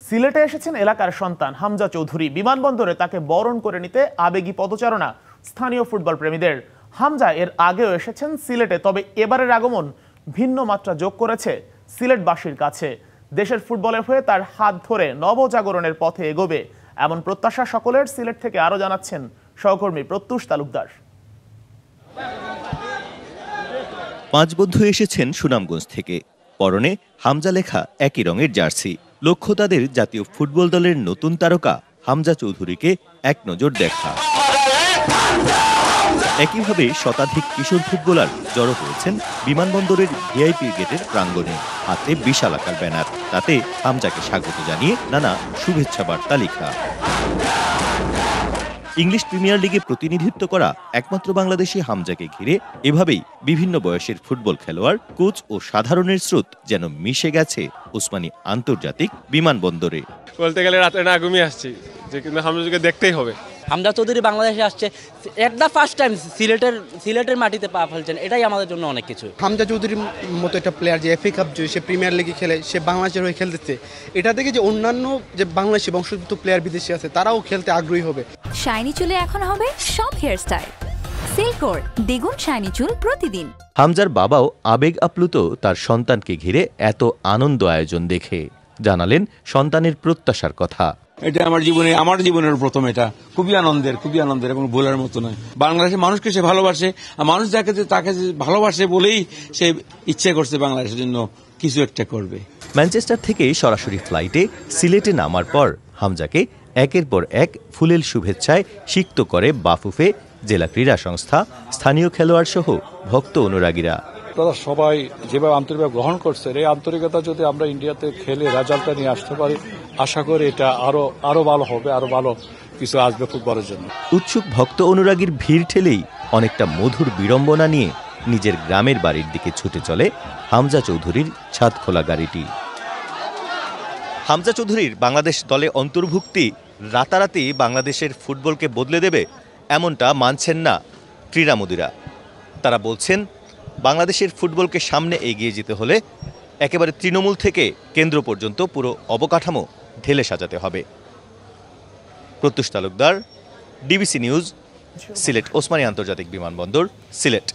সিলেটে এসেছেন এলাকার সন্তান হামজা চৌধুরী। বিমানবন্দরে তাকে বরণ করে নিতে আবেগী পদচারণা স্থানীয় ফুটবল প্রেমীদের। হামজা এর আগেও এসেছেন সিলেটে, তবে এবারের আগমন ভিন্ন মাত্রা যোগ করেছে সিলেটবাসীর কাছে। দেশের ফুটবলের হয়ে তার হাত ধরে নবজাগরণের পথে এগোবে এমন প্রত্যাশা সকলের। সিলেট থেকে আরো জানাচ্ছেন সহকর্মী প্রত্যুষ তালুকদার। 5 বন্ধু এসেছেন সুনামগঞ্জ থেকে। পরনে হামজা লেখা একই রঙের জার্সি। লক্ষ্য তাদের জাতীয় ফুটবল দলের নতুন তারকা হামজা চৌধুরীকে এক নজর দেখা। একইভাবে শতাধিক কিশোর ফুটবলার জড়ো হয়েছেন বিমানবন্দরের ভিআইপি গেটের প্রাঙ্গণে। হাতে বিশাল আকার ব্যানার, তাতে হামজাকে স্বাগত জানিয়ে নানা শুভেচ্ছা বার্তা লেখা। ইংলিশ প্রিমিয়ার লিগে প্রতিনিধিত্ব করা একমাত্র বাংলাদেশি হামজাকে ঘিরে এভাবেই বিভিন্ন বয়সের ফুটবল খেলোয়াড়, কোচ ও সাধারণের স্রোত যেন মিশে গেছে ওসমানী আন্তর্জাতিক বিমানবন্দরে। বলতে গেলে রাতে না ঘুমিয়ে আসছি যে কিন্তু হামজাকে দেখতেই হবে। হামজা চৌধুরী বাংলাদেশে আসছে, এট দ্য ফার্স্ট টাইম সিলেটের মাটিতে পা ফেলছেন, এটাই আমাদের জন্য অনেক কিছু। হামজা চৌধুরীর মতো একটা প্লেয়ার যে এফএ কাপ জয়ী, সে প্রিমিয়ার লিগে খেলে, সে বাংলাদেশের হয়ে খেলতেছে, এটা থেকে যে অন্যান্য যে বাংলাদেশি বংশোদ্ভূত প্লেয়ার বিদেশি আছে তারাও খেলতে আগ্রহী হবে। শাইনি চুলে এখন হবে সব হেয়ার স্টাইল। সিল্কোর দ্বিগুণ শাইনি চুল প্রতিদিন। হামজার বাবাও আবেগ আপ্লুত তার সন্তানকে ঘিরে এত আনন্দ আয়োজন দেখে। জানালেন সন্তানের প্রত্যাশার কথা। এটা আমার জীবনের প্রথম, এটা খুবই আনন্দের এবং ভোলার মতো নয়। বাংলাদেশের মানুষকে সে ভালোবাসে, আর মানুষ যাকে তাকে ভালোবাসে বলেই সে ইচ্ছে করছে বাংলাদেশের জন্য কিছু একটা করবে। ম্যানচেস্টার থেকে সরাসরি ফ্লাইটে সিলেটে নামার পর হামজাকে একের পর এক ফুলেল শুভেচ্ছায় সিক্ত করে বাফুফে, জেলা ক্রীড়া সংস্থা, স্থানীয় খেলোয়াড় সহ ভক্ত অনুরাগীরা। তারা সবাই যেভাবে আন্তরিকভাবে গ্রহণ করছে, এই আন্তরিকতা যদি আমরা ইন্ডিয়াতে খেলে রেজাল্টটা নিয়ে আসতে পারি, আশা করি এটা আরো ভালো হবে, আরো ভালো কিছু আসবে ফুটবলের জন্য। উৎসুক ভক্ত অনুরাগীর ভিড় ঠেলেই অনেকটা মধুর বিড়ম্বনা নিয়ে নিজের গ্রামের বাড়ির দিকে ছুটে চলে হামজা চৌধুরীর ছাদ খোলা গাড়িটি। হামজা চৌধুরীর বাংলাদেশ দলে অন্তর্ভুক্তি রাতারাতি বাংলাদেশের ফুটবলকে বদলে দেবে এমনটা মানছেন না ক্রীড়ামোদীরা। তারা বলছেন বাংলাদেশের ফুটবলকে সামনে এগিয়ে যেতে হলে একেবারে তৃণমূল থেকে কেন্দ্র পর্যন্ত পুরো অবকাঠামো ঢেলে সাজাতে হবে। প্রত্যুষ তালুকদার, ডিবিসি নিউজ, সিলেট ওসমানী আন্তর্জাতিক বিমানবন্দর, সিলেট।